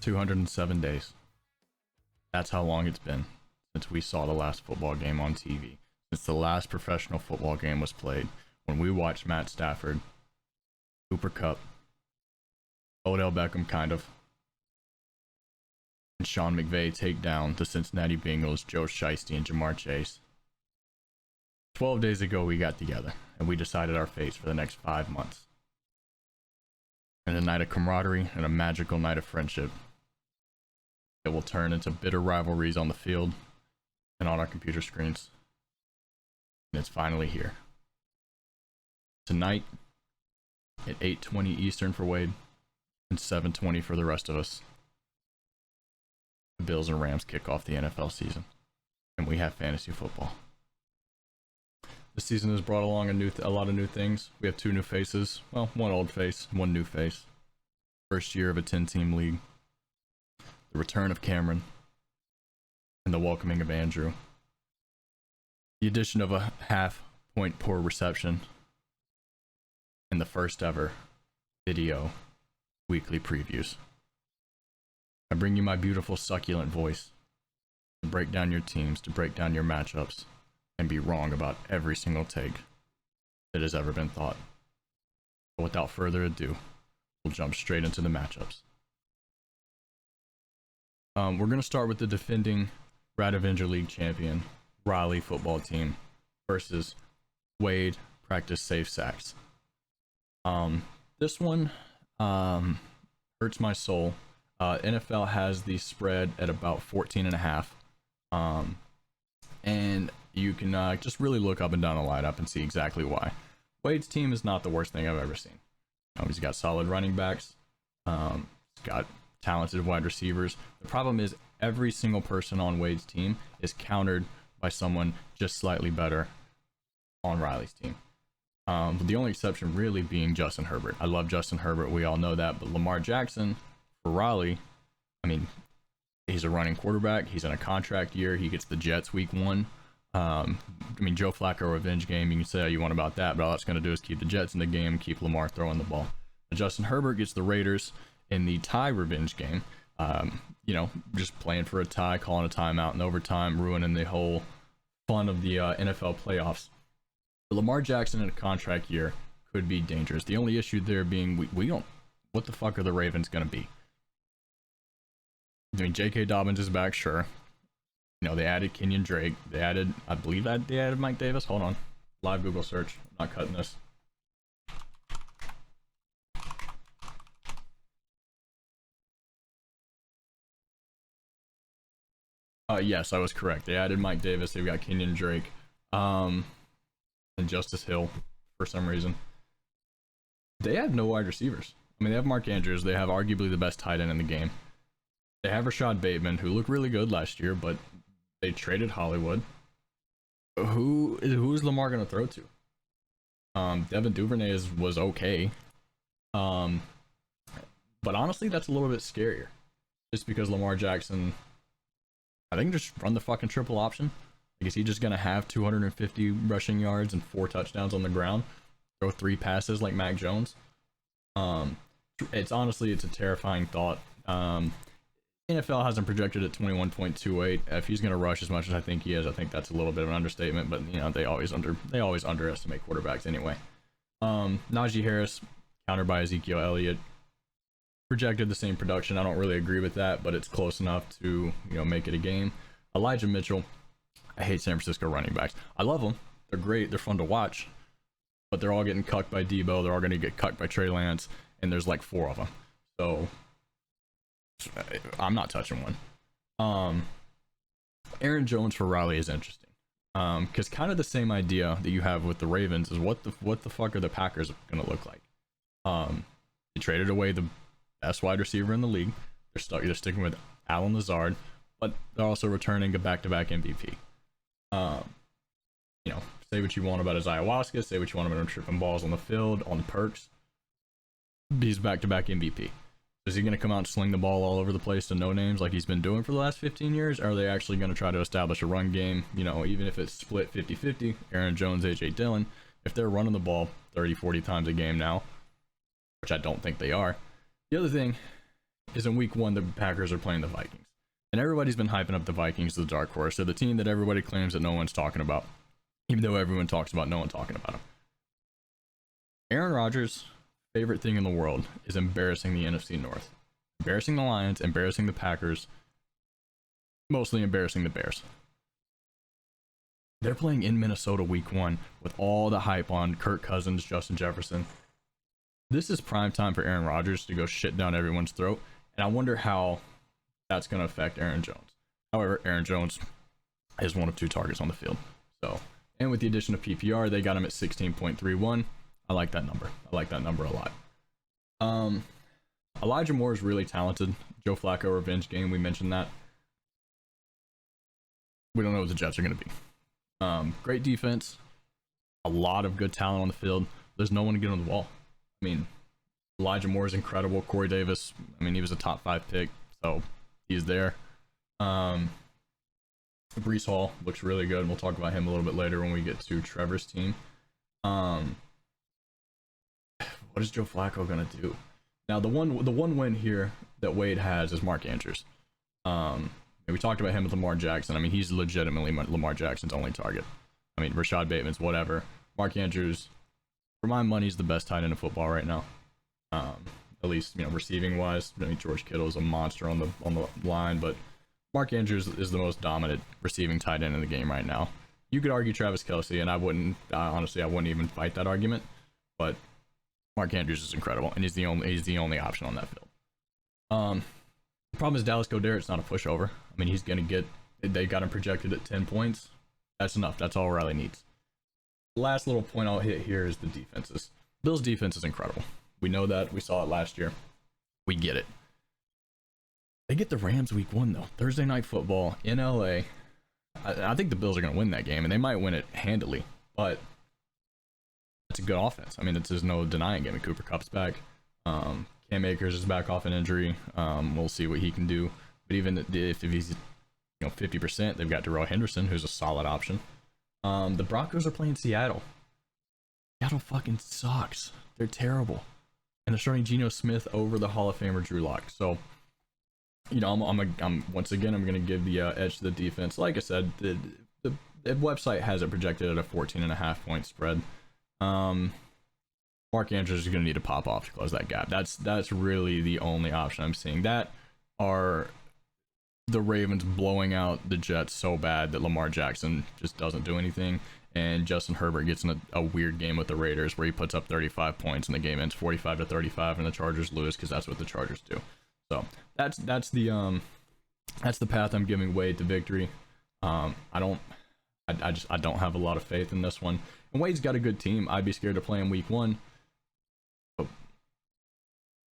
207 days. That's how long it's been since we saw the last football game on TV. Since the last professional football game was played. When we watched Matt Stafford, Cooper Kupp, Odell Beckham kind of, and Sean McVay take down the Cincinnati Bengals, Joe Shiesty and Jamar Chase. 12 days ago we got together and we decided our fates for the next 5 months. And a night of camaraderie and a magical night of friendship that will turn into bitter rivalries on the field and on our computer screens. And it's finally here. Tonight at 8:20 Eastern for Wade and 7:20 for the rest of us, the Bills and Rams kick off the NFL season, and we have fantasy football. The season has brought along a lot of new things. We have 2 new faces. Well, 1 old face, 1 new face. First year of a 10-team league. The return of Cameron. And the welcoming of Andrew. The addition of a half-point poor reception. And the first ever video weekly previews. I bring you my beautiful succulent voice to break down your teams, to break down your matchups, and be wrong about every single take that has ever been thought. But without further ado, we'll jump straight into the matchups. We're going to start with the defending Avenger League champion, Raleigh football team, versus Wade Practice Safe Sacks. This one hurts my soul. NFL has the spread at about 14.5. And you can just really look up and down the lineup and see exactly why. Wade's team is not the worst thing I've ever seen. He's got solid running backs. He's got talented wide receivers. The problem is every single person on Wade's team is countered by someone just slightly better on Riley's team. The only exception really being Justin Herbert. I love Justin Herbert. We all know that. But Lamar Jackson for Raleigh, I mean, he's a running quarterback. He's in a contract year. He gets the Jets week 1. I mean, Joe Flacco revenge game. You can say how you want about that, but all that's going to do is keep the Jets in the game, keep Lamar throwing the ball. Justin Herbert gets the Raiders in the tie revenge game. Just playing for a tie, calling a timeout in overtime, ruining the whole fun of the NFL playoffs. But Lamar Jackson in a contract year could be dangerous. The only issue there being we don't. What the fuck are the Ravens going to be? I mean, J.K. Dobbins is back, sure. They added Kenyon Drake. I believe they added Mike Davis. Hold on. Live Google search. I'm not cutting this. Yes, I was correct. They added Mike Davis. They've got Kenyon Drake. And Justice Hill for some reason. They have no wide receivers. I mean, they have Mark Andrews. They have arguably the best tight end in the game. They have Rashad Bateman, who looked really good last year, but they traded Hollywood. Who is Lamar going to throw to? Devin Duvernay was okay. But honestly, that's a little bit scarier. Just because Lamar Jackson, I think just run the fucking triple option. Is he just going to have 250 rushing yards and 4 touchdowns on the ground? Throw 3 passes like Mac Jones? It's a terrifying thought. NFL hasn't projected at 21.28. If he's going to rush as much as I think he is, I think that's a little bit of an understatement. But they always underestimate quarterbacks anyway. Najee Harris, countered by Ezekiel Elliott, projected the same production. I don't really agree with that, but it's close enough to make it a game. Elijah Mitchell, I hate San Francisco running backs. I love them. They're great. They're fun to watch. But they're all getting cucked by Debo. They're all going to get cucked by Trey Lance. And there's like 4 of them. So I'm not touching one. Aaron Jones for Raleigh is interesting. Because kind of the same idea that you have with the Ravens is what the fuck are the Packers going to look like? They traded away the best wide receiver in the league. They're sticking with Allen Lazard. But they're also returning a back-to-back MVP. Say what you want about his ayahuasca, say what you want about him tripping balls on the field, on the perks. He's back-to-back MVP. Is he going to come out and sling the ball all over the place to no names like he's been doing for the last 15 years? Or are they actually going to try to establish a run game? Even if it's split 50-50, Aaron Jones, A.J. Dillon, if they're running the ball 30-40 times a game now, which I don't think they are. The other thing is in week 1, the Packers are playing the Vikings. And everybody's been hyping up the Vikings as the dark horse. They're the team that everybody claims that no one's talking about, even though everyone talks about no one talking about them. Aaron Rodgers' favorite thing in the world is embarrassing the NFC North. Embarrassing the Lions, embarrassing the Packers, mostly embarrassing the Bears. They're playing in Minnesota week 1 with all the hype on Kirk Cousins, Justin Jefferson. This is prime time for Aaron Rodgers to go shit down everyone's throat, and I wonder how that's going to affect Aaron Jones. However, Aaron Jones is 1 of 2 targets on the field. So, and with the addition of PPR, they got him at 16.31. I like that number. I like that number a lot. Elijah Moore is really talented. Joe Flacco revenge game, we mentioned that. We don't know what the Jets are going to be. Great defense. A lot of good talent on the field. There's no one to get on the wall. I mean, Elijah Moore is incredible. Corey Davis, I mean, he was a top 5 pick, so he's there. Breece Hall looks really good. We'll talk about him a little bit later when we get to Trevor's team. What is Joe Flacco gonna do? Now, the one win here that Wade has is Mark Andrews. And we talked about him with Lamar Jackson. I mean, he's legitimately Lamar Jackson's only target. I mean, Rashad Bateman's whatever. Mark Andrews, for my money, is the best tight end in football right now. At least, you know, receiving wise. I mean, George Kittle is a monster on the line, but Mark Andrews is the most dominant receiving tight end in the game right now. You could argue Travis Kelce, and I wouldn't even fight that argument, but Mark Andrews is incredible, and he's the only option on that field. The problem is Dallas Goedert's not a pushover. I mean, he's gonna get. They got him projected at 10 points. That's enough. That's all Raleigh needs. The last little point I'll hit here is the defenses. Bills' defense is incredible. We know that. We saw it last year. We get it. They get the Rams week 1 though. Thursday night football in LA. I think the Bills are gonna win that game, and they might win it handily, but it's a good offense. I mean, there's no denying it. I mean, Cooper Kupp's back. Cam Akers is back off an injury. We'll see what he can do. But even if he's 50%, they've got Darrell Henderson, who's a solid option. The Broncos are playing Seattle. Seattle fucking sucks. They're terrible, and they're starting Geno Smith over the Hall of Famer Drew Lock. So, you know, I'm once again I'm gonna give the edge to the defense. Like I said, the website has it projected at a 14.5 point spread. Mark Andrews is going to need to pop off to close that gap. That's really the only option I'm seeing. That are the Ravens blowing out the Jets so bad that Lamar Jackson just doesn't do anything, and Justin Herbert gets in a weird game with the Raiders where he puts up 35 points and the game ends 45-35 and the Chargers lose because that's what the Chargers do. So that's the path I'm giving Wade to victory. I don't have a lot of faith in this one. And Wade's got a good team. I'd be scared to play him week 1.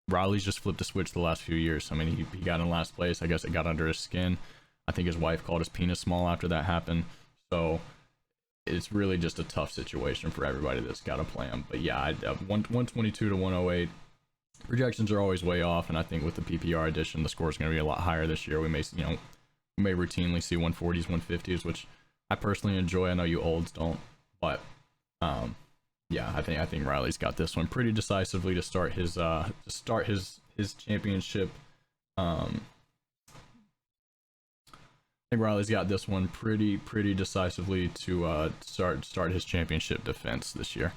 Raleigh's just flipped a switch the last few years. I mean, he got in last place. I guess it got under his skin. I think his wife called his penis small after that happened. So it's really just a tough situation for everybody that's got to play him. But yeah, 122 to 108. Projections are always way off, and I think with the PPR addition, the score is going to be a lot higher this year. We may routinely see 140s, 150s, which I personally enjoy. I know you olds don't, but yeah, I think Riley's got this one pretty decisively to start his championship. I think Riley's got this one pretty decisively to start his championship defense this year.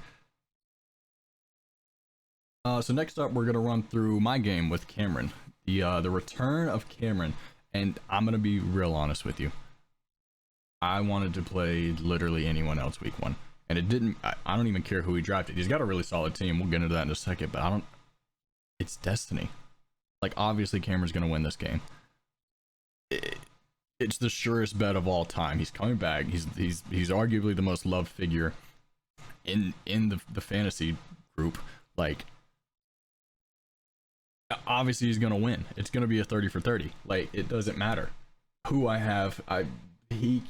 So next up, we're gonna run through my game with Cameron, the return of Cameron, and I'm gonna be real honest with you. I wanted to play literally anyone else week 1. And it didn't. I don't even care who he drafted. He's got a really solid team. We'll get into that in a second. But it's destiny. Like, obviously, Cameron's gonna win this game. It's the surest bet of all time. He's coming back. He's arguably the most loved figure in the fantasy group. Like, obviously, he's gonna win. It's gonna be a 30 for 30. Like, it doesn't matter who I have. He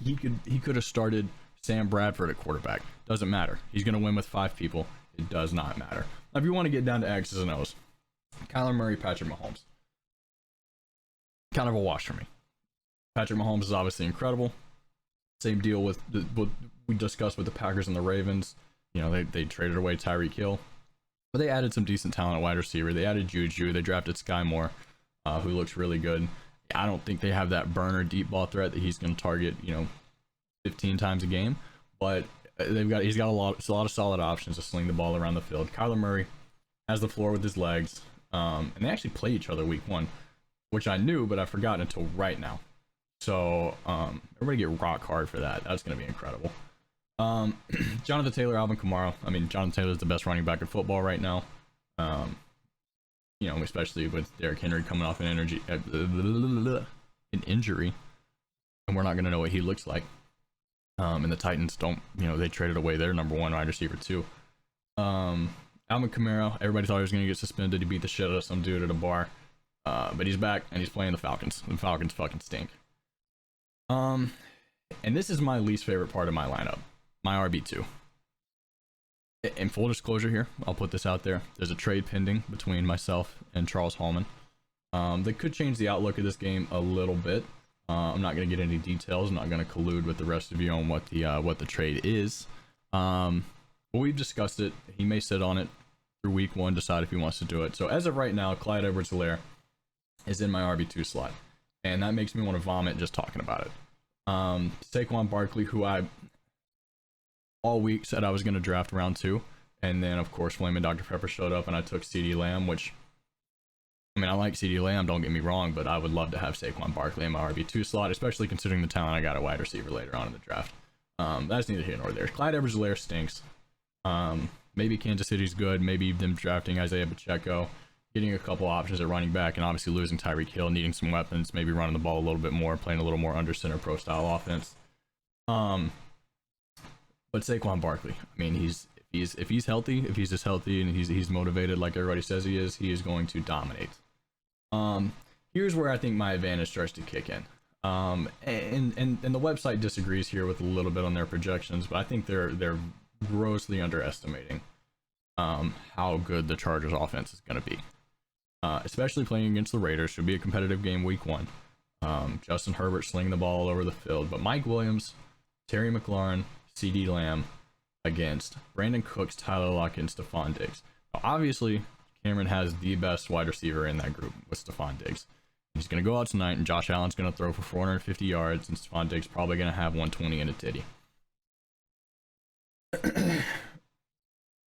could have started Sam Bradford at quarterback. Doesn't matter. He's going to win with 5 people. It does not matter. Now, if you want to get down to X's and O's, Kyler Murray, Patrick Mahomes. Kind of a wash for me. Patrick Mahomes is obviously incredible. Same deal with what we discussed with the Packers and the Ravens. You know, they traded away Tyreek Hill, but they added some decent talent at wide receiver. They added Juju. They drafted Sky Moore. who looks really good. I don't think they have that burner deep ball threat that he's going to target, 15 times a game, but he's got a lot of solid options to sling the ball around the field. Kyler Murray has the floor with his legs, and they actually play each other week 1, which I knew, but I forgot until right now. So everybody get rock hard for that. That's going to be incredible. Jonathan Taylor, Alvin Kamara. I mean, Jonathan Taylor is the best running back in football right now. Especially with Derrick Henry coming off an injury, and we're not going to know what he looks like. And the Titans don't, they traded away their number 1 wide receiver too. Alvin Kamara, everybody thought he was going to get suspended. He beat the shit out of some dude at a bar. But he's back and he's playing the Falcons. The Falcons fucking stink. And this is my least favorite part of my lineup. My RB2. In full disclosure here, I'll put this out there. There's a trade pending between myself and Charles Hallman. That could change the outlook of this game a little bit. I'm not going to get any details. I'm not going to collude with the rest of you on what the trade is. But we've discussed it. He may sit on it through week 1, decide if he wants to do it. So as of right now, Clyde Edwards-Helaire is in my RB2 slot, and that makes me want to vomit just talking about it. Saquon Barkley, who I all week said I was going to draft round 2, and then of course Flamin' Dr. Pepper showed up and I took CeeDee Lamb, which, I mean, I like CeeDee Lamb, don't get me wrong, but I would love to have Saquon Barkley in my RB2 slot, especially considering the talent I got at wide receiver later on in the draft. That's neither here nor there. Clyde Edwards-Helaire stinks. Maybe Kansas City's good, maybe them drafting Isaiah Pacheco, getting a couple options at running back, and obviously losing Tyreek Hill, needing some weapons, maybe running the ball a little bit more, playing a little more under center pro style offense. But Saquon Barkley, I mean, if he's healthy, if he's just healthy and he's motivated like everybody says he is going to dominate. Here's where I think my advantage starts to kick in. And the website disagrees here with a little bit on their projections, but I think they're grossly underestimating how good the Chargers offense is going to be. Especially playing against the Raiders. Should be a competitive game week 1. Justin Herbert slinging the ball all over the field, but Mike Williams, Terry McLaurin, CeeDee Lamb against Brandon Cooks, Tyler Lockett, and Stephon Diggs. Now, obviously, Cameron has the best wide receiver in that group with Stephon Diggs. He's going to go out tonight, and Josh Allen's going to throw for 450 yards, and Stephon Diggs probably going to have 120 in a titty.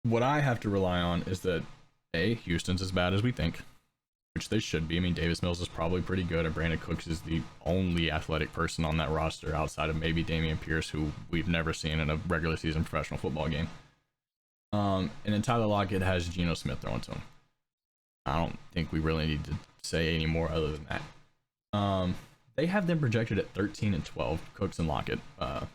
What I have to rely on is that, A, Houston's as bad as we think, which they should be. I mean, Davis Mills is probably pretty good, and Brandon Cooks is the only athletic person on that roster outside of maybe Dameon Pierce, who we've never seen in a regular season professional football game. And then Tyler Lockett has Geno Smith throwing to him. I don't think we really need to say any more other than that. They have them projected at 13 and 12, Cooks and Lockett. That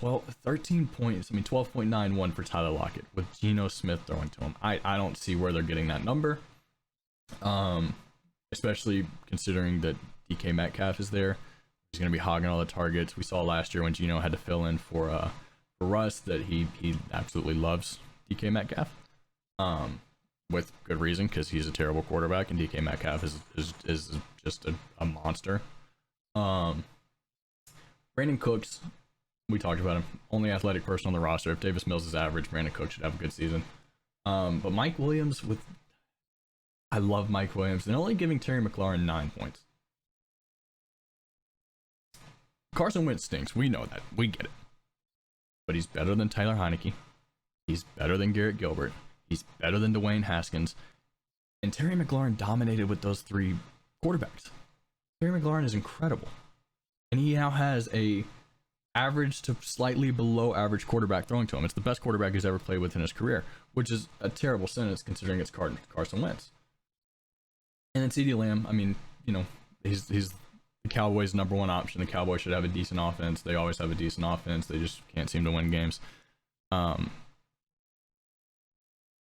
is 13 points. I mean, 12.91 for Tyler Lockett with Geno Smith throwing to him. I don't see where they're getting that number. Especially considering that DK Metcalf is there. He's going to be hogging all the targets. We saw last year when Geno had to fill in for Russ that he absolutely loves DK Metcalf. With good reason, because he's a terrible quarterback and DK Metcalf is just a monster. Brandon Cooks, we talked about him, only athletic person on the roster. If Davis Mills is average, Brandon Cooks should have a good season. But Mike Williams, I love Mike Williams. They're only giving Terry McLaurin 9 points. Carson Wentz stinks. We know that. We get it. But he's better than Tyler Heineke. He's better than Garrett Gilbert. He's better than Dwayne Haskins. And Terry McLaurin dominated with those 3 quarterbacks. Terry McLaurin is incredible. And he now has a average to slightly below average quarterback throwing to him. It's the best quarterback he's ever played with in his career, which is a terrible sentence considering it's Carson Wentz. And then CeeDee Lamb, I mean, he's the Cowboys' number 1 option. The Cowboys should have a decent offense. They always have a decent offense. They just can't seem to win games.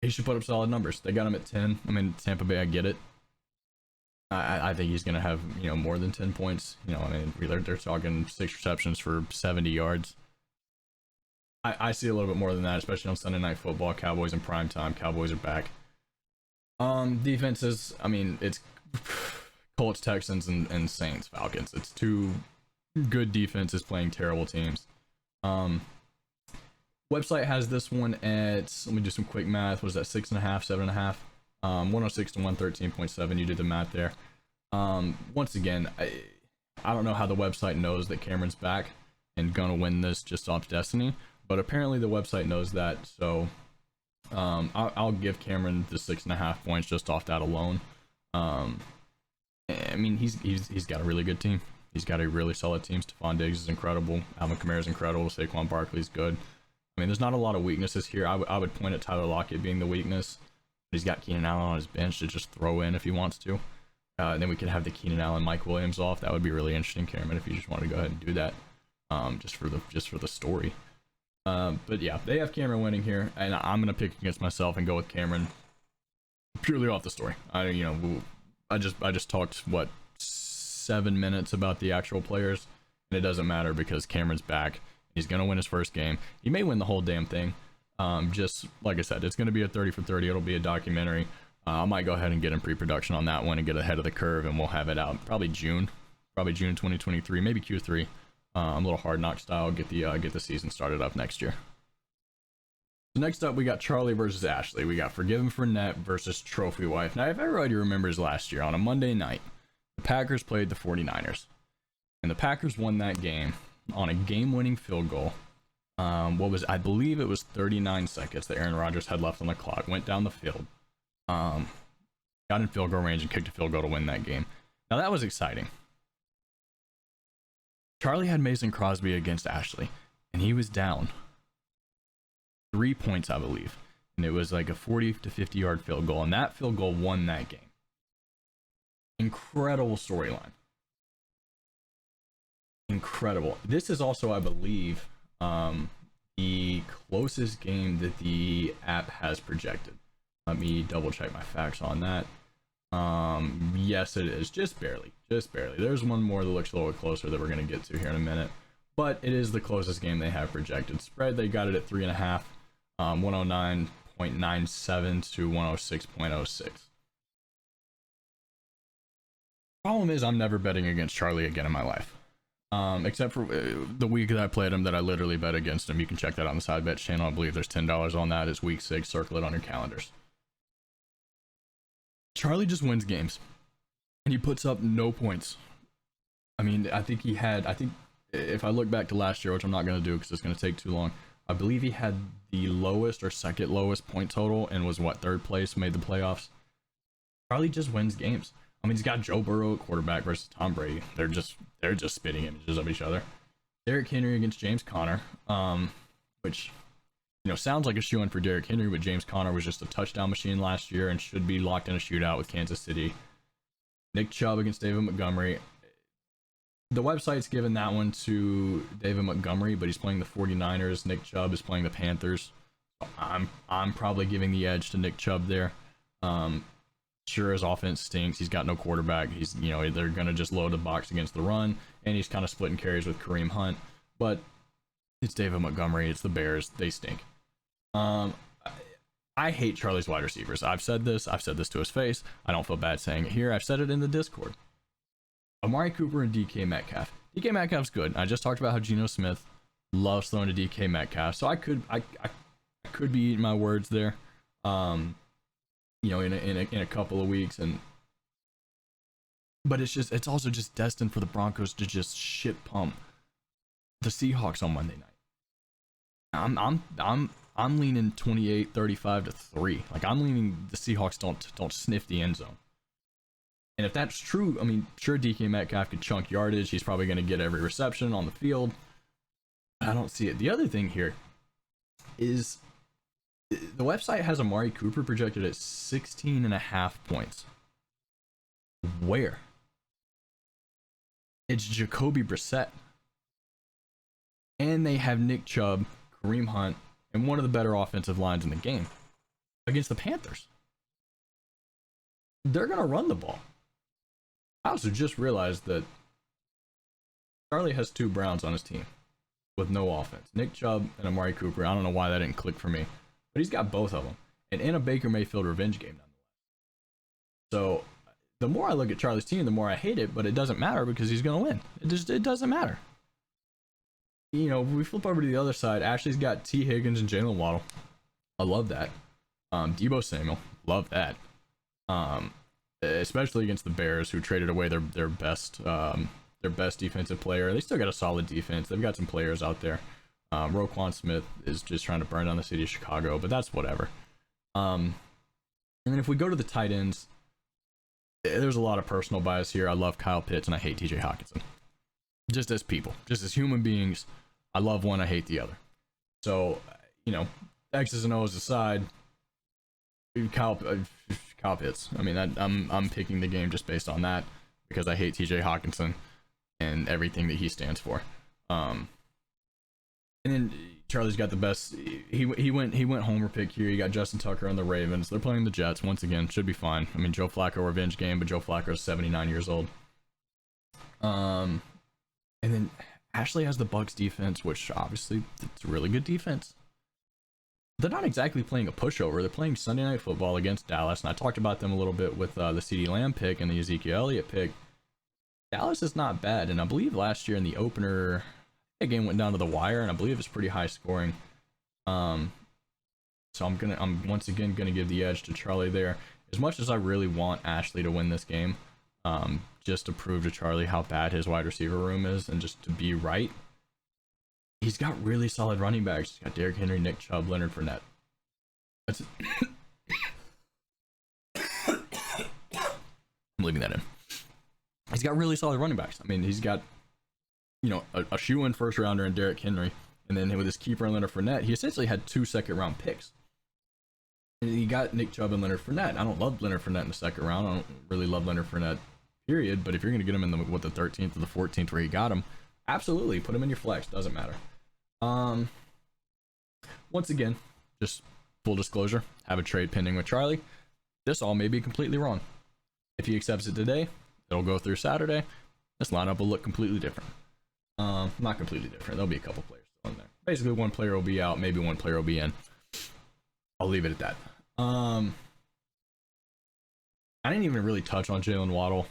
He should put up solid numbers. They got him at 10. I mean, Tampa Bay, I get it. I think he's going to have, more than 10 points. I mean, they're talking 6 receptions for 70 yards. I see a little bit more than that, especially on Sunday Night Football. Cowboys in prime time. Cowboys are back. Defenses, I mean, it's Colts, Texans, and Saints, Falcons. It's 2 good defenses playing terrible teams. Website has this one at, let me do some quick math. Was that 6.5, 7.5? 106 to 113.7. You did the math there. Once again, I don't know how the website knows that Cameron's back and gonna win this just off destiny, but apparently the website knows that. So I'll give Cameron the 6.5 points just off that alone. I mean, he's got a really good team. He's got a really solid team. Stephon Diggs is incredible. Alvin Kamara is incredible. Saquon Barkley's good. I mean, there's not a lot of weaknesses here. I would point at Tyler Lockett being the weakness. He's got Keenan Allen on his bench to just throw in if he wants to. And then we could have the Keenan Allen Mike Williams off. That would be really interesting, Cameron, if you just wanted to go ahead and do that, just for the story. But yeah, they have Cameron winning here, and I'm gonna pick against myself and go with Cameron purely off the story. I just talked 7 minutes about the actual players, and it doesn't matter because Cameron's back. He's gonna win his first game. He may win the whole damn thing. Just like I said, it's gonna be a 30 for 30. It'll be a documentary. I might go ahead and get in pre-production on that one and get ahead of the curve, and we'll have it out probably June 2023, maybe Q3. A little Hard Knock style. Get the season started up next year. So next up, we got Charlie versus Ashley. We got Forgiven for Net versus Trophy Wife. Now, if everybody remembers last year on a Monday night, the Packers played the 49ers, and the Packers won that game on a game-winning field goal. I believe it was 39 seconds that Aaron Rodgers had left on the clock. Went down the field, got in field goal range and kicked a field goal to win that game. Now that was exciting. Charlie had Mason Crosby against Ashley, and he was down 3 points, I believe, and it was like a 40 to 50 yard field goal, and that field goal won that game. Incredible storyline. Incredible. This is also, I believe, the closest game that the app has projected. Let me double check my facts on that. Yes, it is. Just barely. There's one more that looks a little bit closer that we're going to get to here in a minute, but it is the closest game they have projected. Spread, they got it at 3.5, 109.97 to 106.06. Problem is, I'm never betting against Charlie again in my life. Except for the week that I played him, that I literally bet against him. You can check that on the side bets channel. I believe there's $10 on that. It's week 6. Circle it on your calendars. Charlie just wins games, and he puts up no points. I mean, I think if I look back to last year, which I'm not going to do because it's going to take too long, I believe he had the lowest or second lowest point total and was third place, made the playoffs. Charlie just wins games. I mean, he's got Joe Burrow at quarterback versus Tom Brady. They're just spitting images of each other. Derrick Henry against James Conner, which, sounds like a shoe-in for Derrick Henry, but James Conner was just a touchdown machine last year and should be locked in a shootout with Kansas City. Nick Chubb against David Montgomery. The website's given that one to David Montgomery, but he's playing the 49ers. Nick Chubb is playing the Panthers. I'm probably giving the edge to Nick Chubb there. Sure, his offense stinks. He's got no quarterback. They're gonna just load the box against the run, and he's kind of splitting carries with Kareem Hunt. But it's David Montgomery. It's the Bears. They stink. I hate Charlie's wide receivers. I've said this to his face. I don't feel bad saying it here. I've said it in the Discord. Amari Cooper and DK Metcalf. DK Metcalf's good. I just talked about how Geno Smith loves throwing to DK Metcalf, so I could be eating my words there. In a couple of weeks, but it's also just destined for the Broncos to just shit pump the Seahawks on Monday night. I'm leaning 28-35 to 3. Like, I'm leaning the Seahawks don't sniff the end zone. And if that's true, I mean, sure, DK Metcalf could chunk yardage. He's probably going to get every reception on the field. I don't see it. The other thing here is the website has Amari Cooper projected at 16.5 points. Where? It's Jacoby Brissett. And they have Nick Chubb, Kareem Hunt, and one of the better offensive lines in the game against the Panthers. They're going to run the ball. I also just realized that Charlie has 2 Browns on his team with no offense. Nick Chubb and Amari Cooper. I don't know why that didn't click for me, but he's got both of them. And in a Baker Mayfield revenge game, nonetheless. So the more I look at Charlie's team, the more I hate it, but it doesn't matter because he's going to win. It doesn't matter. If we flip over to the other side, Ashley's got T. Higgins and Jalen Waddle. I love that. Deebo Samuel. Love that. Especially against the Bears, who traded away their best defensive player. They still got a solid defense. They've got some players out there. Roquan Smith is just trying to burn down the city of Chicago, but that's whatever. And then if we go to the tight ends, there's a lot of personal bias here. I love Kyle Pitts and I hate TJ Hawkinson. Just as people, just as human beings, I love one, I hate the other. So, X's and O's aside, Kyle Pitts. I mean, I'm picking the game just based on that because I hate TJ Hawkinson and everything that he stands for. And then Charlie's got the best. He went homer pick here. You got Justin Tucker on the Ravens. They're playing the Jets once again. Should be fine. I mean, Joe Flacco revenge game, but Joe Flacco is 79 years old. And then Ashley has the Bucs defense, which obviously it's a really good defense. They're not exactly playing a pushover. They're playing Sunday Night Football against Dallas, and I talked about them a little bit with the CeeDee Lamb pick and the Ezekiel Elliott pick. Dallas is not bad, and I believe last year in the opener, the game went down to the wire, and I believe it's pretty high scoring. So I'm once again gonna give the edge to Charlie there. As much as I really want Ashley to win this game, just to prove to Charlie how bad his wide receiver room is, and just to be right. He's got really solid running backs. He's got Derrick Henry, Nick Chubb, Leonard Fournette. That's it. I'm leaving that in. He's got really solid running backs. I mean, he's got, a shoe-in first rounder in Derrick Henry, and then with his keeper Leonard Fournette, he essentially had 2 second-round picks. And he got Nick Chubb and Leonard Fournette. I don't love Leonard Fournette in the second round. I don't really love Leonard Fournette, period. But if you're going to get him in the 13th or the 14th where you got him, absolutely put him in your flex. Doesn't matter. Once again, just full disclosure, have a trade pending with Charlie. This all may be completely wrong. If he accepts it today, it'll go through Saturday. This lineup will look completely different. Not completely different. There'll be a couple players still in there. Basically, one player will be out, maybe one player will be in. I'll leave it at that. I didn't even really touch on Jalen Waddle.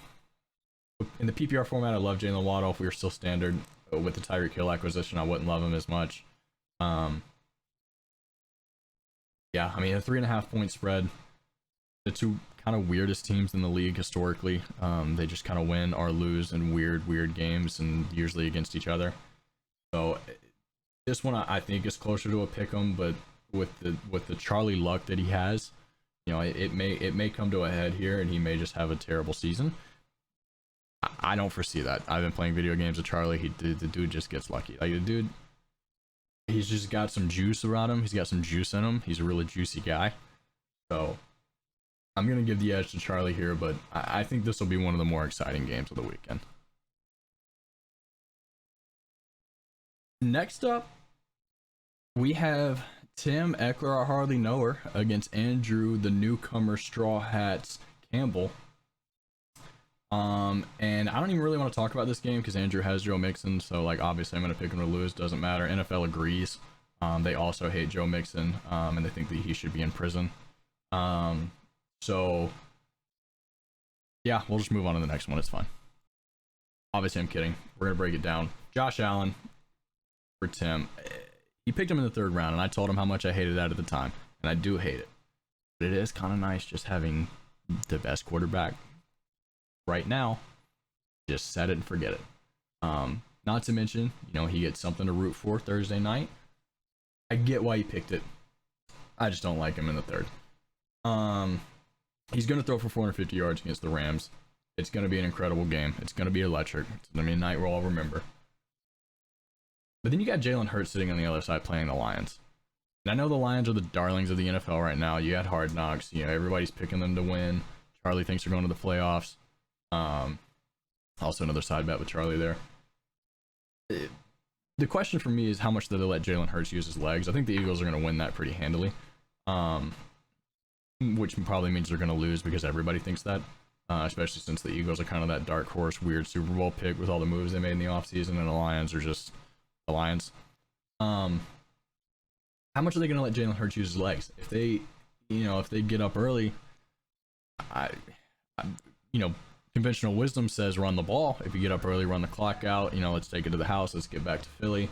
In the PPR format, I love Jalen Waddle. If we were still standard with the Tyreek Hill acquisition, I wouldn't love him as much. Yeah, I mean, a 3.5 point spread. The two kind of weirdest teams in the league historically. They just kind of win or lose in weird games, and usually against each other. So this one I think is closer to a pick'em, but with the Charlie luck that he has, it may come to a head here, and he may just have a terrible season. I don't foresee that. I've been playing video games with Charlie. The dude just gets lucky. Like, the dude, he's just got some juice around him. He's got some juice in him. He's a really juicy guy. So I'm gonna give the edge to Charlie here, but I think this will be one of the more exciting games of the weekend. Next up, we have Tim Eckler, I hardly know her, against Andrew, the newcomer Straw Hats Campbell. And I don't even really want to talk about this game because Andrew has Joe Mixon, so like obviously I'm gonna pick him to lose. Doesn't matter. NFL agrees. They also hate Joe Mixon, and they think that he should be in prison. So yeah, we'll just move on to the next one. It's fine. Obviously, I'm kidding. We're gonna break it down. Josh Allen for Tim. He picked him in the 3rd round, and I told him how much I hated that at the time, and I do hate it. But it is kind of nice just having the best quarterback right now. Just set it and forget it. Not to mention, he gets something to root for Thursday night. I get why he picked it. I just don't like him in the 3rd. He's going to throw for 450 yards against the Rams. It's going to be an incredible game. It's going to be electric. It's going to be a night we'll all remember. But then you got Jalen Hurts sitting on the other side playing the Lions. And I know the Lions are the darlings of the NFL right now. You got Hard Knocks. Everybody's picking them to win. Charlie thinks they're going to the playoffs. Also another side bet with Charlie there. The question for me is how much do they let Jalen Hurts use his legs? I think the Eagles are going to win that pretty handily. Which probably means they're going to lose because everybody thinks that. Especially since the Eagles are kind of that dark horse, weird Super Bowl pick with all the moves they made in the offseason, and the Lions are just the Lions. How much are they going to let Jalen Hurts use his legs? If they get up early, conventional wisdom says run the ball. If you get up early, run the clock out. Let's take it to the house. Let's get back to Philly,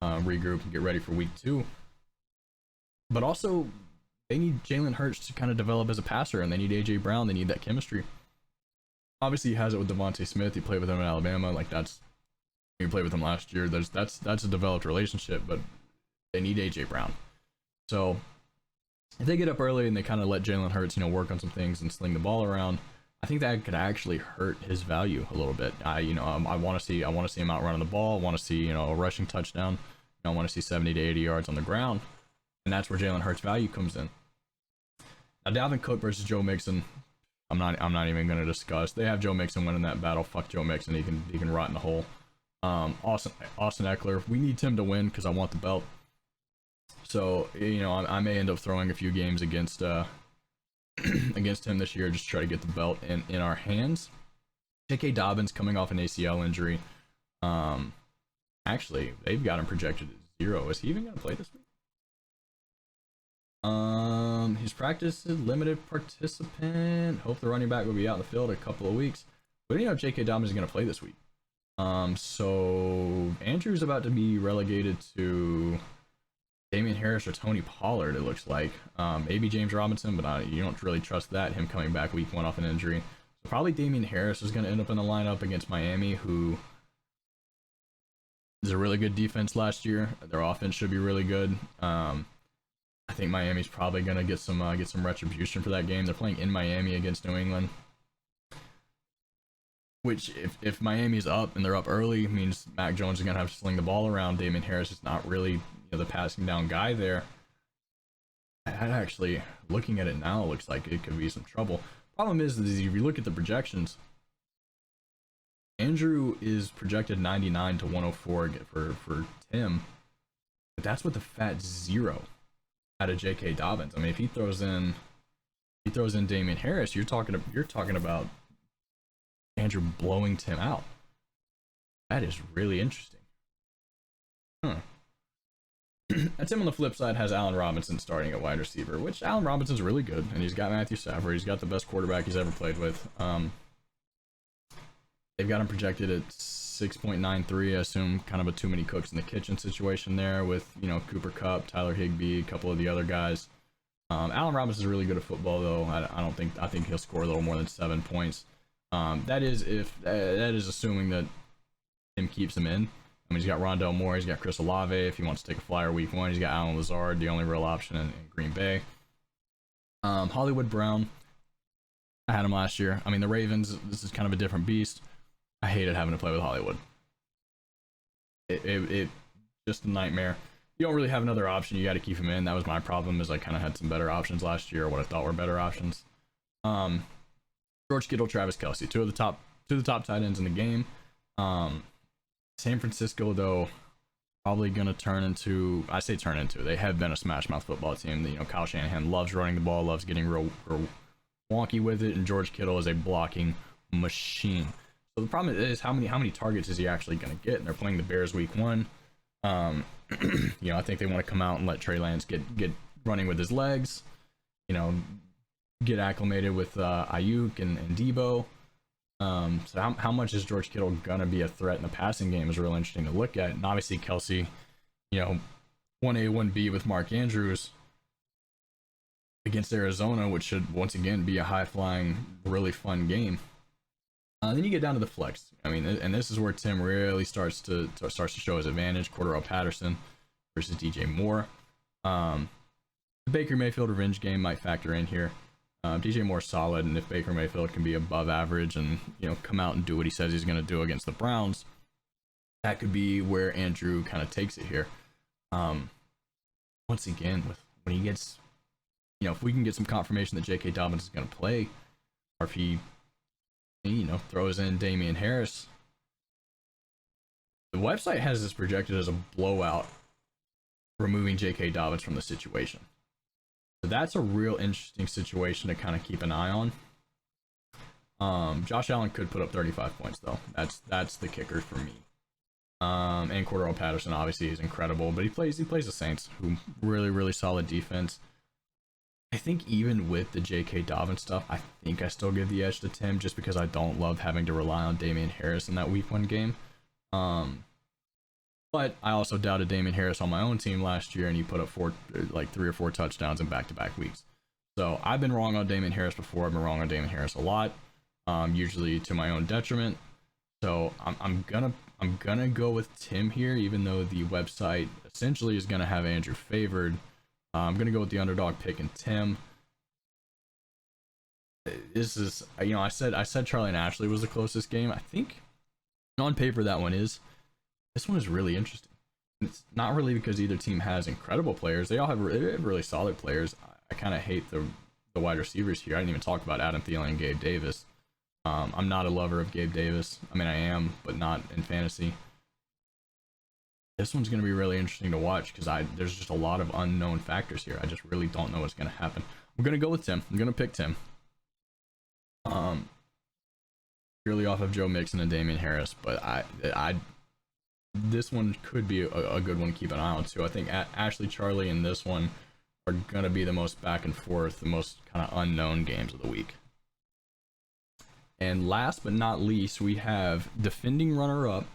regroup, and get ready for week 2. But also, they need Jalen Hurts to kind of develop as a passer, and they need AJ Brown. They need that chemistry. Obviously, he has it with Devontae Smith. He played with him in Alabama. Like he played with him last year. That's a developed relationship, but they need AJ Brown. So if they get up early and they kind of let Jalen Hurts, work on some things and sling the ball around, I think that could actually hurt his value a little bit. I want to see him out running the ball. I want to see a rushing touchdown. I want to see 70 to 80 yards on the ground, and that's where Jalen Hurts' value comes in. Now, Dalvin Cook versus Joe Mixon, I'm not even going to discuss. They have Joe Mixon winning that battle. Fuck Joe Mixon. He can rot in the hole. Austin Eckler, we need Tim to win because I want the belt. So I may end up throwing a few games against against him this year, just try to get the belt in our hands. J.K. Dobbins coming off an ACL injury. Actually, they've got him projected at 0. Is he even going to play this week? His practice is limited participant. Hope the running back will be out in the field in a couple of weeks. But J.K. Dobbins is going to play this week. So Andrew's about to be relegated to Damian Harris or Tony Pollard, it looks like. Maybe James Robinson, but you don't really trust that, him coming back week 1 off an injury. So probably Damian Harris is going to end up in the lineup against Miami, who is a really good defense last year. Their offense should be really good. I think Miami's probably going to get some retribution for that game. They're playing in Miami against New England, which if Miami's up and they're up early, means Mac Jones is going to have to sling the ball around. Damian Harris is not really the passing down guy there. Actually, looking at it now, it looks like it could be some trouble. Problem is if you look at the projections, Andrew is projected 99 to 104 for Tim, but that's with the fat 0 out of J.K. Dobbins. I mean, if he throws in Damian Harris, you're talking about Andrew blowing Tim out. That is really interesting. And Tim on the flip side has Allen Robinson starting at wide receiver, which Allen Robinson's really good, and he's got Matthew Stafford. He's got the best quarterback he's ever played with. They've got him projected at 6.93. I assume kind of a too many cooks in the kitchen situation there with Cooper Kupp, Tyler Higbee, a couple of the other guys. Allen Robinson's really good at football though. I think he'll score a little more than 7 points. That is assuming that Tim keeps him in. I mean, he's got Rondale Moore, he's got Chris Olave if he wants to take a flyer week 1. He's got Alan Lazard, the only real option in Green Bay. Hollywood Brown, I had him last year. I mean, the Ravens, this is kind of a different beast. I hated having to play with Hollywood. It just a nightmare. You don't really have another option. You got to keep him in. That was my problem, is I kind of had some better options last year, or what I thought were better options. George Kittle, Travis Kelce, two of the top tight ends in the game. San Francisco, though, probably going to turn into, they have been a smash mouth football team. Kyle Shanahan loves running the ball, loves getting real wonky with it, and George Kittle is a blocking machine. So the problem is how many targets is he actually going to get? And they're playing the Bears week 1. I think they want to come out and let Trey Lance get running with his legs, get acclimated with Ayuk and Debo. So how much is George Kittle gonna be a threat in the passing game is real interesting to look at. And obviously Kelce, 1A, 1B with Mark Andrews against Arizona, which should once again be a high-flying, really fun game. Then you get down to the flex. I mean, and this is where Tim really starts to show his advantage. Cordero Patterson versus DJ Moore. The Baker Mayfield revenge game might factor in here. DJ Moore's solid, and if Baker Mayfield can be above average and come out and do what he says he's going to do against the Browns, that could be where Andrew kind of takes it here. Once again, when he gets, if we can get some confirmation that J.K. Dobbins is going to play, or if he throws in Damian Harris, the website has this projected as a blowout, removing J.K. Dobbins from the situation. So that's a real interesting situation to kind of keep an eye on. Josh Allen could put up 35 points though. That's the kicker for me. And Cordero Patterson obviously is incredible, but he plays the Saints, who really solid defense. I think even with the J.K. Dobbins stuff, I think I still give the edge to Tim, just because I don't love having to rely on Damian Harris in that week 1 game. But I also doubted Damien Harris on my own team last year, and he put up like 3 or 4 touchdowns in back-to-back weeks. So I've been wrong on Damien Harris before. I've been wrong on Damien Harris a lot, usually to my own detriment. So I'm gonna go with Tim here, even though the website essentially is gonna have Andrew favored. I'm gonna go with the underdog pick and Tim. This is, I said Charlie and Ashley was the closest game. I think on paper that one is. This one is really interesting. It's not really because either team has incredible players. They have really solid players. I kind of hate the wide receivers here. I didn't even talk about Adam Thielen and Gabe Davis. I'm not a lover of Gabe Davis. I mean, I am, but not in fantasy. This one's going to be really interesting to watch because there's just a lot of unknown factors here. I just really don't know what's going to happen. I'm going to go with Tim. I'm going to pick Tim. Purely off of Joe Mixon and Damian Harris, but this one could be a good one to keep an eye on too. I think Ashley, Charlie, and this one are going to be the most back and forth, the most kind of unknown games of the week. And last but not least, we have defending runner-up,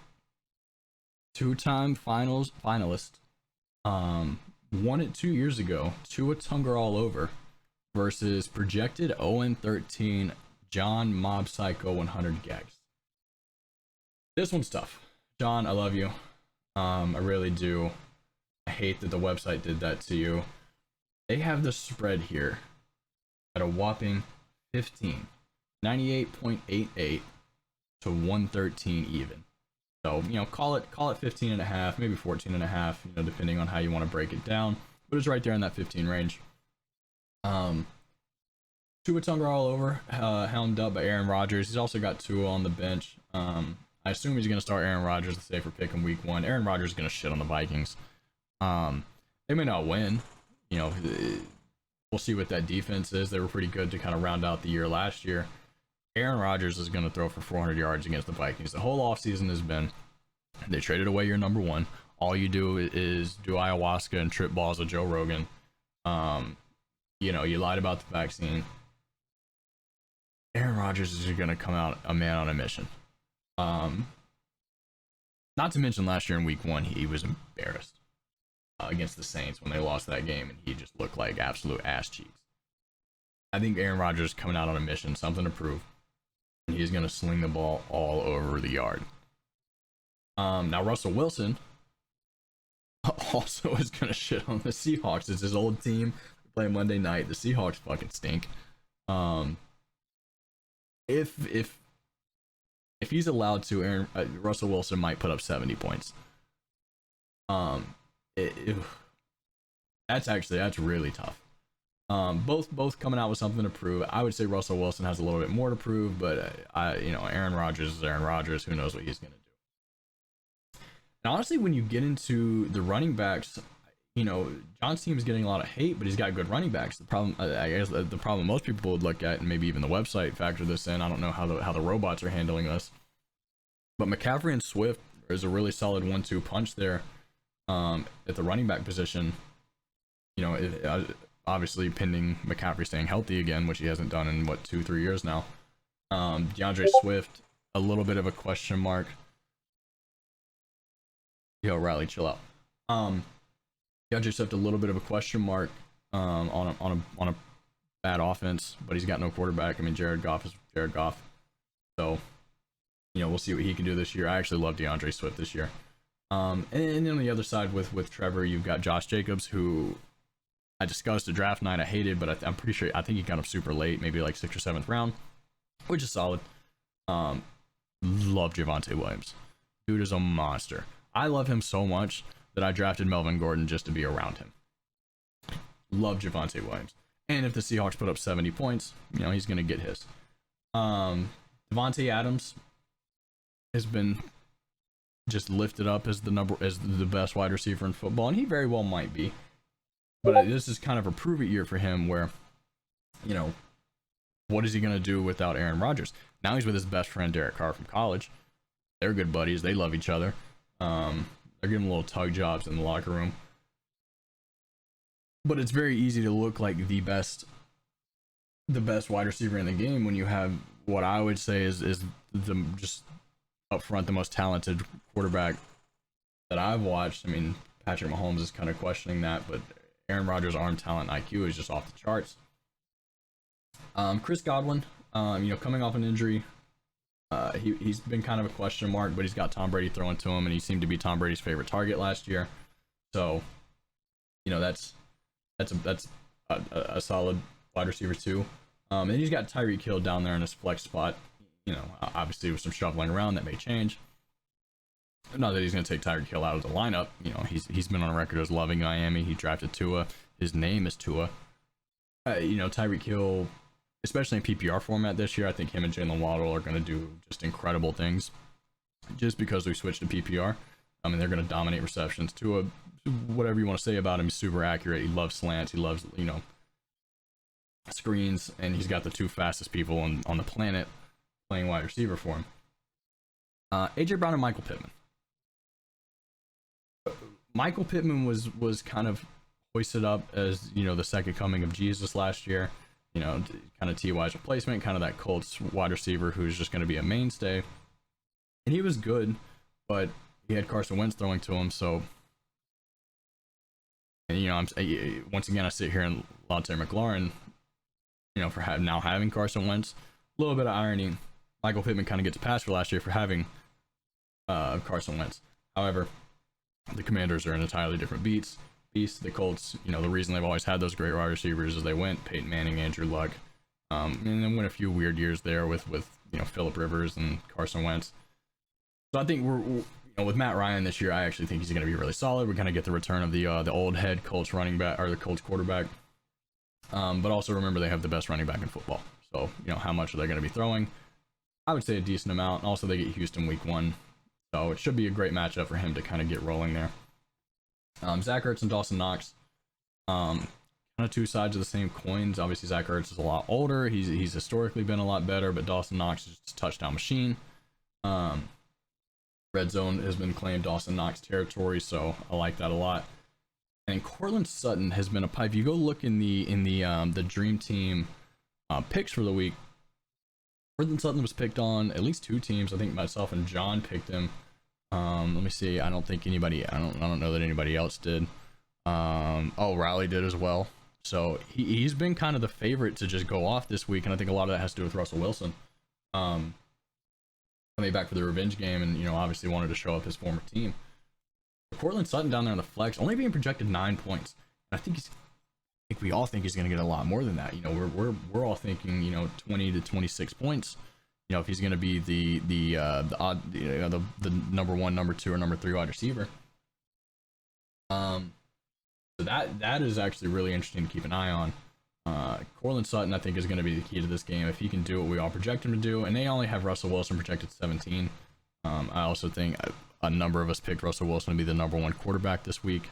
2-time finalist, won it 2 years ago, Tua Tagovailoa versus projected 0-13 John Mob Psycho 100 Gags. This one's tough. John, I love you. I really do. I hate that the website did that to you. They have the spread here at a whopping 15. 98.88 to 113 even. So, call it 15 and a half, maybe 14 and a half, depending on how you want to break it down. But it's right there in that 15 range. Tua Tagovailoa helmed up by Aaron Rodgers. He's also got Tua on the bench. I assume he's going to start Aaron Rodgers, the safer pick in week 1. Aaron Rodgers is going to shit on the Vikings. They may not win. We'll see what that defense is. They were pretty good to kind of round out the year last year. Aaron Rodgers is going to throw for 400 yards against the Vikings. The whole offseason has been, they traded away your number one. All you do is do ayahuasca and trip balls with Joe Rogan. You lied about the vaccine. Aaron Rodgers is going to come out a man on a mission. Not to mention last year in week 1, he was embarrassed against the Saints when they lost that game, and he just looked like absolute ass cheeks. I think Aaron Rodgers is coming out on a mission, something to prove. And he's going to sling the ball all over the yard. Now, Russell Wilson also is going to shit on the Seahawks. It's his old team. They play Monday night. The Seahawks fucking stink. If he's allowed to, Russell Wilson might put up 70 points. That's really tough. Both coming out with something to prove. I would say Russell Wilson has a little bit more to prove, but Aaron Rodgers is Aaron Rodgers. Who knows what he's going to do? And honestly, when you get into the running backs, John's team is getting a lot of hate, but he's got good running backs. The problem, I guess, the problem most people would look at, and maybe even the website factor this in. I don't know how the robots are handling this, but McCaffrey and Swift is a really solid 1-2 punch there at the running back position. Obviously pending McCaffrey staying healthy again, which he hasn't done in 2-3 years now. DeAndre Swift, a little bit of a question mark. Yo, Riley, chill out. DeAndre Swift, a little bit of a question mark on a bad offense, but he's got no quarterback. I mean, Jared Goff is Jared Goff, so we'll see what he can do this year. I actually love DeAndre Swift this year. And then on the other side with Trevor, you've got Josh Jacobs, who I discussed at draft night. I hated, but I'm pretty sure, I think he got him super late, maybe like 6th or 7th round, which is solid. Love Javonte Williams. Dude is a monster. I love him so much that I drafted Melvin Gordon just to be around him. Love Javonte Williams. And if the Seahawks put up 70 points, he's going to get his. Devontae Adams has been just lifted up as the best wide receiver in football, and he very well might be. But this is kind of a prove it year for him where, what is he going to do without Aaron Rodgers? Now he's with his best friend, Derek Carr from college. They're good buddies. They love each other. They're giving little tug jobs in the locker room. But it's very easy to look like the best wide receiver in the game when you have what I would say is the just up front the most talented quarterback that I've watched, I mean, Patrick Mahomes is kind of questioning that, but Aaron Rodgers' arm talent IQ is just off the charts. Chris Godwin, coming off an injury, he's been kind of a question mark, but he's got Tom Brady throwing to him, and he seemed to be Tom Brady's favorite target last year. So, that's a solid wide receiver too. And he's got Tyreek Hill down there in his flex spot. Obviously with some shuffling around that may change. Not that he's going to take Tyreek Hill out of the lineup. He's been on record as loving Miami. He drafted Tua. His name is Tua. Tyreek Hill, especially in PPR format this year, I think him and Jalen Waddle are going to do just incredible things. Just because we switched to PPR, I mean, they're going to dominate receptions. Tua, whatever you want to say about him, he's super accurate. He loves slants. He loves, screens, and he's got the two fastest people on the planet playing wide receiver for him. AJ Brown and Michael Pittman. Michael Pittman was kind of hoisted up as the second coming of Jesus last year. Kind of T.Y.'s replacement, kind of that Colts wide receiver who's just going to be a mainstay. And he was good, but he had Carson Wentz throwing to him. So, and once again I sit here and Lante McLaurin, for having Carson Wentz. A little bit of irony. Michael Pittman kind of gets passed for last year for having Carson Wentz. However, the Commanders are an entirely different beast. The Colts, the reason they've always had those great wide receivers is they went Peyton Manning, Andrew Luck, and then went a few weird years there with Phillip Rivers and Carson Wentz. So I think we're with Matt Ryan this year. I actually think he's going to be really solid. We're going to get the return of the old head Colts running back, or the Colts quarterback. But also remember they have the best running back in football. So how much are they going to be throwing? I would say a decent amount. Also, they get Houston week 1. So it should be a great matchup for him to kind of get rolling there. Zach Ertz and Dawson Knox, kind of two sides of the same coins. Obviously, Zach Ertz is a lot older. He's historically been a lot better, but Dawson Knox is just a touchdown machine. Red zone has been claimed Dawson Knox territory, so I like that a lot. And Courtland Sutton has been a pipe. You go look in the Dream Team picks for the week. Courtland Sutton was picked on at least 2 teams. I think myself and John picked him. Let me see. I don't think anybody. I don't know that anybody else did. Raleigh did as well. So he's been kind of the favorite to just go off this week, and I think a lot of that has to do with Russell Wilson. Coming back for the revenge game, and obviously wanted to show up his former team. Courtland Sutton down there on the flex, only being projected 9 points. I think we all think he's going to get a lot more than that. We're all thinking 20 to 26 points. If he's going to be the odd, the number 1, number 2, or number 3 wide receiver. So that is actually really interesting to keep an eye on. Courtland Sutton, I think, is going to be the key to this game if he can do what we all project him to do. And they only have Russell Wilson projected 17. I also think a number of us picked Russell Wilson to be the number 1 quarterback this week.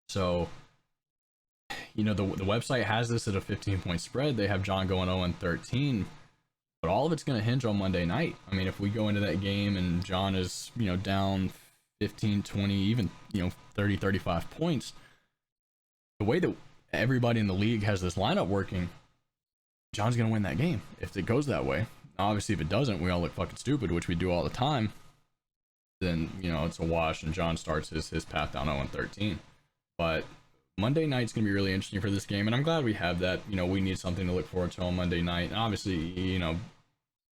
So, the website has this at a 15-point spread. They have John going 0-13. But all of it's going to hinge on Monday night. I mean, if we go into that game and John is, down 15, 20, even, 30, 35 points, the way that everybody in the league has this lineup working, John's going to win that game if it goes that way. Now, obviously, if it doesn't, we all look fucking stupid, which we do all the time. Then, it's a wash and John starts his path down 0-13. But Monday night's going to be really interesting for this game, and I'm glad we have that. We need something to look forward to on Monday night. And obviously,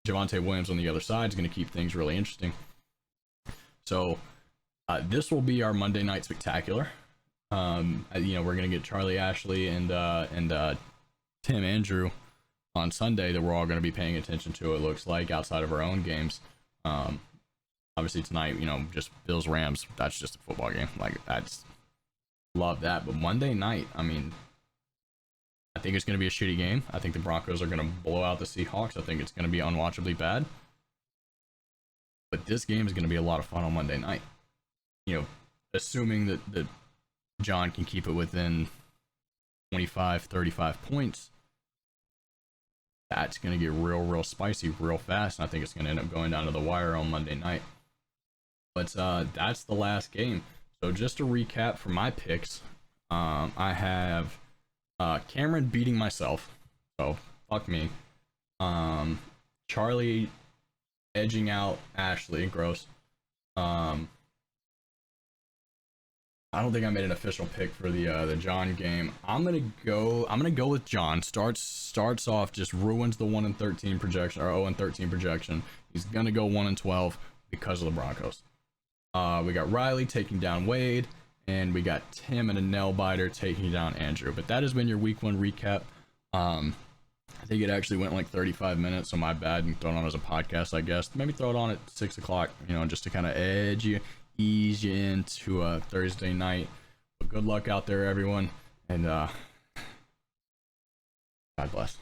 Javonte Williams on the other side is going to keep things really interesting. So, this will be our Monday night spectacular. We're going to get Charlie Ashley and Tim Andrew on Sunday that we're all going to be paying attention to, it looks like, outside of our own games. Obviously tonight, just Bills Rams, that's just a football game. Like, I just love that. But Monday night, I mean, I think it's going to be a shitty game. I think the Broncos are going to blow out the Seahawks. I think it's going to be unwatchably bad. But this game is going to be a lot of fun on Monday night. Assuming that John can keep it within 25, 35 points, that's going to get real spicy real fast. And I think it's going to end up going down to the wire on Monday night. But that's the last game. So just to recap for my picks, I have Cameron beating myself. So fuck me. Charlie edging out Ashley. Gross. I don't think I made an official pick for the John game. I'm gonna go with John. Starts off, just ruins the 1-13 projection, or 0-13 projection. He's gonna go 1-12 because of the Broncos. We got Riley taking down Wade, and we got Tim and a nail biter taking down Andrew. But that has been your week 1 recap. I think it actually went like 35 minutes, so my bad, and throw it on as a podcast, I guess. Maybe throw it on at 6 o'clock, just to kind of ease you into a Thursday night. But good luck out there, everyone, and God bless.